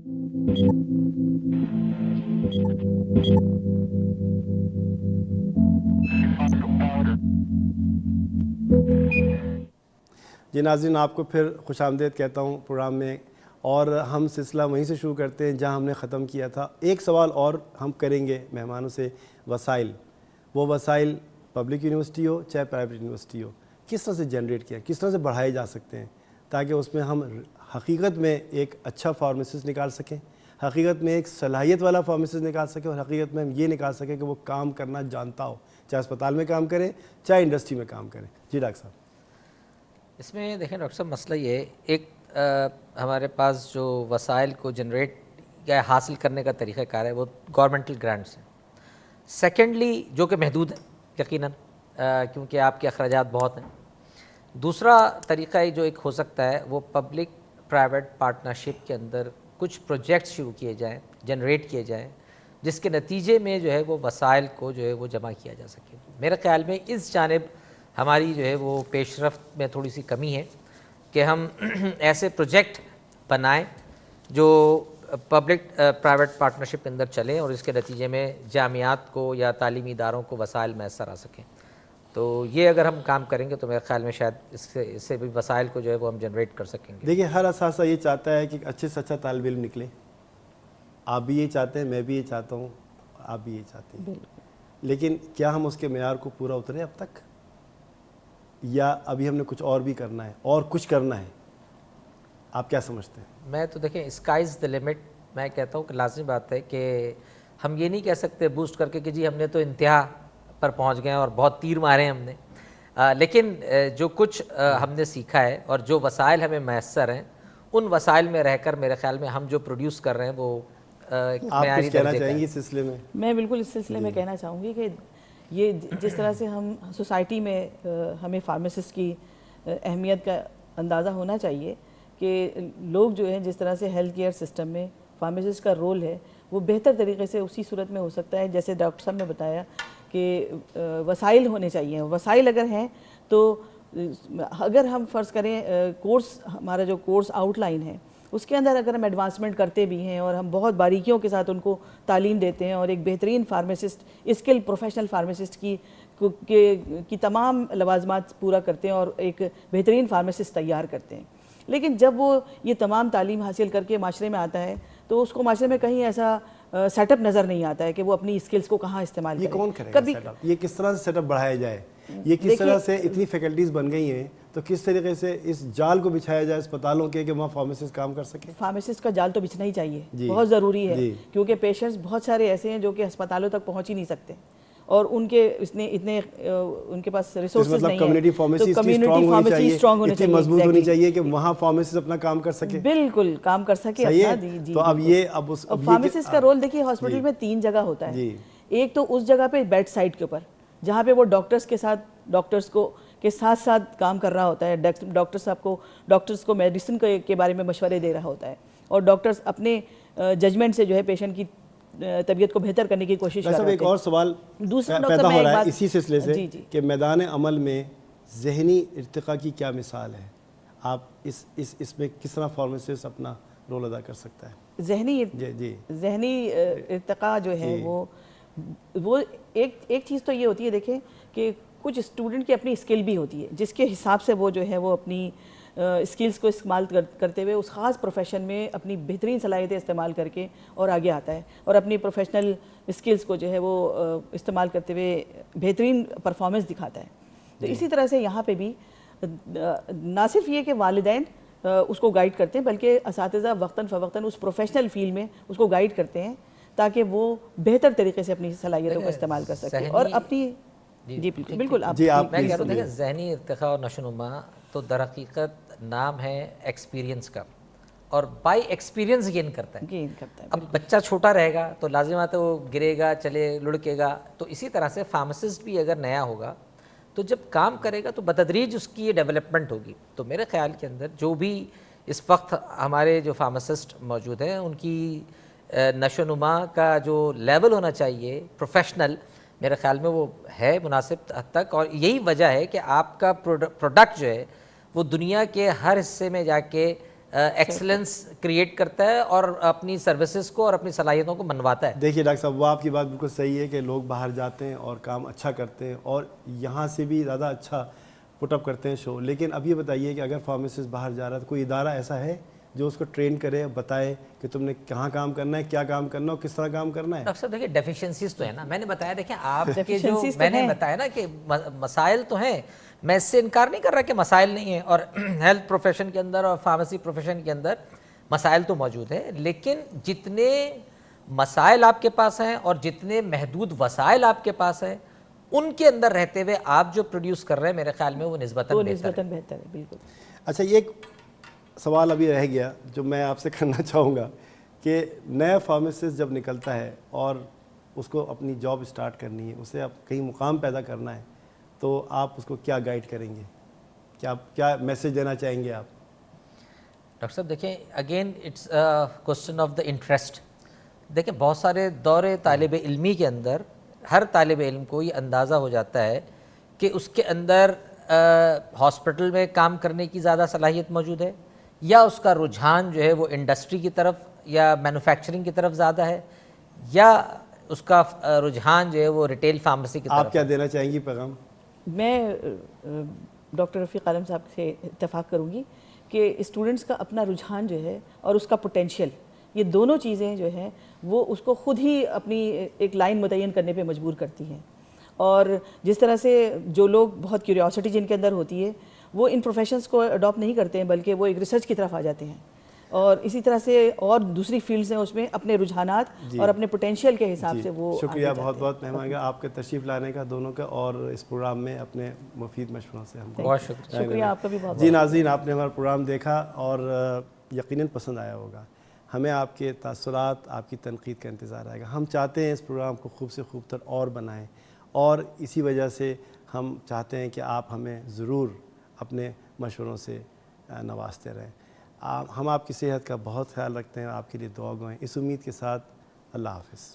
جی ناظرین، آپ کو پھر خوش آمدید کہتا ہوں پروگرام میں، اور ہم سلسلہ وہیں سے شروع کرتے ہیں جہاں ہم نے ختم کیا تھا۔ ایک سوال اور ہم کریں گے مہمانوں سے، وسائل، وہ وسائل پبلک یونیورسٹی ہو چاہے پرائیویٹ یونیورسٹی ہو، کس طرح سے جنریٹ کیا، کس طرح سے بڑھائے جا سکتے ہیں تاکہ اس میں ہم حقیقت میں ایک اچھا فارمیسسٹ نکال سکیں، حقیقت میں ایک صلاحیت والا فارمیسسٹ نکال سکیں، اور حقیقت میں ہم یہ نکال سکیں کہ وہ کام کرنا جانتا ہو، چاہے اسپتال میں کام کرے چاہے انڈسٹری میں کام کرے۔ جی ڈاکٹر صاحب۔ اس میں دیکھیں ڈاکٹر صاحب، مسئلہ یہ ہے، ایک ہمارے پاس جو وسائل کو جنریٹ یا حاصل کرنے کا طریقہ کار ہے وہ گورنمنٹل گرانٹس ہیں۔ سیکنڈلی جو کہ محدود ہے یقیناً، کیونکہ آپ کے اخراجات بہت ہیں۔ دوسرا طریقہ جو ایک ہو سکتا ہے وہ پبلک پرائیویٹ پارٹنرشپ کے اندر کچھ پروجیکٹس شروع کیے جائیں، جنریٹ کیے جائیں، جس کے نتیجے میں جو ہے وہ وسائل کو جو ہے وہ جمع کیا جا سکے۔ میرے خیال میں اس جانب ہماری جو ہے وہ پیش رفت میں تھوڑی سی کمی ہے کہ ہم ایسے پروجیکٹ بنائیں جو پبلک پرائیویٹ پارٹنرشپ کے اندر چلیں اور اس کے نتیجے میں جامعات کو یا تعلیمی اداروں کو وسائل میسر آ سکیں۔ تو یہ اگر ہم کام کریں گے تو میرے خیال میں شاید اس سے بھی وسائل کو جو ہے وہ ہم جنریٹ کر سکیں گے۔ دیکھیے، ہر اساتذہ یہ چاہتا ہے کہ اچھے سے اچھا طالب علم نکلے، آپ بھی یہ چاہتے ہیں، میں بھی یہ چاہتا ہوں، آپ بھی یہ چاہتے ہیں، لیکن کیا ہم اس کے معیار کو پورا اترے اب تک، یا ابھی ہم نے کچھ اور بھی کرنا ہے اور کچھ کرنا ہے؟ آپ کیا سمجھتے ہیں؟ میں تو دیکھیں اسکائز دا لمٹ، میں کہتا ہوں کہ لازمی بات ہے کہ ہم یہ نہیں کہہ سکتے بوسٹ کر کے کہ جی ہم نے تو انتہا پر پہنچ گئے ہیں اور بہت تیر مارے ہیں ہم نے، لیکن جو کچھ ہم نے سیکھا ہے اور جو وسائل ہمیں میسر ہیں، ان وسائل میں رہ کر میرے خیال میں ہم جو پروڈیوس کر رہے ہیں وہ آپ کچھ کہنا چاہیں گے اس سلسلے میں؟ میں بالکل اس سلسلے میں کہنا چاہوں گی کہ یہ جس طرح سے ہم سوسائٹی میں ہمیں فارمیسسٹ کی اہمیت کا اندازہ ہونا چاہیے کہ لوگ جو ہیں جس طرح سے ہیلتھ کیئر سسٹم میں فارمیسسٹ کا رول ہے وہ بہتر طریقے سے اسی صورت میں ہو سکتا ہے جیسے ڈاکٹر صاحب نے بتایا کہ وسائل ہونے چاہیے۔ وسائل اگر ہیں تو اگر ہم فرض کریں کورس، ہمارا جو کورس آؤٹ لائن ہے اس کے اندر اگر ہم ایڈوانسمنٹ کرتے بھی ہیں اور ہم بہت باریکیوں کے ساتھ ان کو تعلیم دیتے ہیں اور ایک بہترین فارمیسسٹ، اسکل پروفیشنل فارمیسسٹ کی تمام لوازمات پورا کرتے ہیں اور ایک بہترین فارمیسسٹ تیار کرتے ہیں، لیکن جب وہ یہ تمام تعلیم حاصل کر کے معاشرے میں آتا ہے تو اس کو معاشرے میں کہیں ایسا سیٹ اپ نظر نہیں آتا ہے کہ وہ اپنی اسکلز کو کہاں استعمال کرے۔ یہ کون کرے گا سیٹ اپ؟ یہ کس طرح سے سیٹ اپ بڑھایا جائے؟ یہ کس طرح سے اتنی فیکلٹیز بن گئی ہیں تو کس طریقے سے اس جال کو بچھایا جائے اسپتالوں کے کہ وہاں فارمیسسٹ کام کر سکیں؟ فارمیسسٹ کا جال تو بچھنا ہی چاہیے، بہت ضروری ہے، کیونکہ پیشنٹس بہت سارے ایسے ہیں جو کہ ہسپتالوں تک پہنچ ہی نہیں سکتے اور ان کے اتنے ان کے پاس ریسورسز نہیں ہیں۔ کمیونٹی فارمیسی اسٹرانگ ہونی چاہیے، مضبوط ہونی چاہیے کہ وہاں فارمیسسٹ اپنا کام کر سکے، بالکل کام کر سکے اپنا۔ جی تو اب یہ فارمیسسٹ کا رول دیکھیے ہاسپٹل میں 3 جگہ ہوتا ہے۔ ایک تو اس جگہ پہ بیڈ سائڈ کے اوپر جہاں پہ وہ ڈاکٹرز کے ساتھ ساتھ کام کر رہا ہوتا ہے، ڈاکٹرز کو میڈیسن کے بارے میں مشورے دے رہا ہوتا ہے اور ڈاکٹرز اپنے ججمنٹ سے جو ہے پیشنٹ کی طبیعت کو بہتر کرنے کی کوشش کر رہے ہیں۔ ایک اور سوال پیدا ہو رہا ہے اسی سلسلے سے کہ میدان عمل میں ذہنی ارتقاء کی کیا مثال ہے؟ آپ اس میں کس طرح فارمیسسٹ اپنا رول ادا کر سکتا ہے؟ ذہنی ارتقاء جو ہے وہ ایک چیز تو یہ ہوتی ہے، دیکھیں کہ کچھ اسٹوڈنٹ کی اپنی اسکل بھی ہوتی ہے جس کے حساب سے وہ جو ہے وہ اپنی اسکلز کو استعمال کرتے ہوئے اس خاص پروفیشن میں اپنی بہترین صلاحیتیں استعمال کر کے اور آگے آتا ہے اور اپنی پروفیشنل اسکلز کو جو ہے وہ استعمال کرتے ہوئے بہترین پرفارمنس دکھاتا ہے۔ تو اسی طرح سے یہاں پہ بھی نہ صرف یہ کہ والدین اس کو گائیڈ کرتے ہیں بلکہ اساتذہ وقتاً فوقتاً اس پروفیشنل فیلڈ میں اس کو گائیڈ کرتے ہیں تاکہ وہ بہتر طریقے سے اپنی صلاحیتوں کو استعمال کر سکے اور اپنی جی بالکل میں کہہ رہا ہوں ذہنی ارتقاء اور نشو و نما تو در حقیقت نام ہے ایکسپیرینس کا اور بائی ایکسپیرینس گین کرتا ہے۔ اب بچہ چھوٹا رہے گا تو لازمات ہے وہ گرے گا، چلے لڑکے گا، تو اسی طرح سے فارماسسٹ بھی اگر نیا ہوگا تو جب کام کرے گا تو بتدریج اس کی یہ ڈیولپمنٹ ہوگی۔ تو میرے خیال کے اندر جو بھی اس وقت ہمارے جو فارماسسٹ موجود ہیں ان کی نشو و نما کا جو لیول ہونا چاہیے پروفیشنل، میرے خیال میں وہ ہے مناسب حد تک، اور یہی وجہ ہے کہ آپ کا پروڈکٹ جو ہے وہ دنیا کے ہر حصے میں جا کے ایکسلنس کریٹ کرتا ہے اور اپنی سروسز کو اور اپنی صلاحیتوں کو منواتا ہے. دیکھیے ڈاکٹر صاحب، وہ آپ کی بات بالکل صحیح ہے کہ لوگ باہر جاتے ہیں اور کام اچھا کرتے ہیں اور یہاں سے بھی زیادہ اچھا پٹ اپ کرتے ہیں شو. لیکن اب یہ بتائیے کہ اگر فارمیسسٹ باہر جا رہا ہے تو کوئی ادارہ ایسا ہے جو اس کو ٹرین کرے، بتائے کہ تم نے کہاں کام کرنا ہے، کیا کام کرنا ہے اور کس طرح کام کرنا ہے؟ ڈاکٹر صاحب دیکھیے ڈیفیشنسیز تو ہیں نا، میں نے بتایا دیکھیں آپ کے جو میں نے بتایا نا کہ مسائل تو ہیں، میں اس سے انکار نہیں کر رہا کہ مسائل نہیں ہیں، اور ہیلتھ پروفیشن کے اندر اور فارمیسی پروفیشن کے اندر مسائل تو موجود ہیں، لیکن جتنے مسائل آپ کے پاس ہیں اور جتنے محدود وسائل آپ کے پاس ہیں ان کے اندر رہتے ہوئے آپ جو پروڈیوس کر رہے ہیں میرے خیال میں وہ نسبتاً بہتر ہے. بالکل. اچھا، یہ ایک سوال ابھی رہ گیا جو میں آپ سے کرنا چاہوں گا کہ نیا فارمیسسٹ جب نکلتا ہے اور اس کو اپنی جاب اسٹارٹ کرنی ہے، اسے اب کہیں مقام پیدا کرنا ہے، تو آپ اس کو کیا گائیڈ کریں گے؟ کیا میسج دینا چاہیں گے آپ؟ ڈاکٹر صاحب دیکھیں again it's question of the interest. دیکھیں بہت سارے دور طالب علمی کے اندر ہر طالب علم کو یہ اندازہ ہو جاتا ہے کہ اس کے اندر ہاسپٹل میں کام کرنے کی زیادہ صلاحیت موجود ہے، یا اس کا رجحان جو ہے وہ انڈسٹری کی طرف یا مینوفیکچرنگ کی طرف زیادہ ہے، یا اس کا رجحان جو ہے وہ ریٹیل فارمیسی کی طرف. آپ کیا دینا چاہیں گی پیغام؟ میں ڈاکٹر رفیق عالم صاحب سے اتفاق کروں گی کہ اسٹوڈنٹس کا اپنا رجحان جو ہے اور اس کا پوٹینشیل، یہ دونوں چیزیں جو ہیں وہ اس کو خود ہی اپنی ایک لائن متعین کرنے پہ مجبور کرتی ہیں. اور جس طرح سے جو لوگ بہت کیوریوسٹی جن کے اندر ہوتی ہے وہ ان پروفیشنز کو اڈاپٹ نہیں کرتے ہیں بلکہ وہ ایک ریسرچ کی طرف آ جاتے ہیں، اور اسی طرح سے اور دوسری فیلڈز ہیں اس میں اپنے رجحانات اور اپنے پوٹینشیل کے حساب سے وہ شکریہ بہت بہت مہمان کا آپ کے تشریف لانے کا دونوں کا، اور اس پروگرام میں اپنے مفید مشوروں سے ہم کو بہت شکریہ آپ کا بھی بہت. جی ناظرین، آپ نے ہمارا پروگرام دیکھا اور یقیناً پسند آیا ہوگا. ہمیں آپ کے تاثرات، آپ کی تنقید کا انتظار رہے گا. ہم چاہتے ہیں اس پروگرام کو خوب سے خوب تر اور بنائیں، اور اسی وجہ سے ہم چاہتے ہیں کہ آپ ہمیں ضرور اپنے مشوروں سے نوازتے رہیں. ہم آپ کی صحت کا بہت خیال رکھتے ہیں، آپ کے لیے دعا گوئیں. اس امید کے ساتھ اللہ حافظ.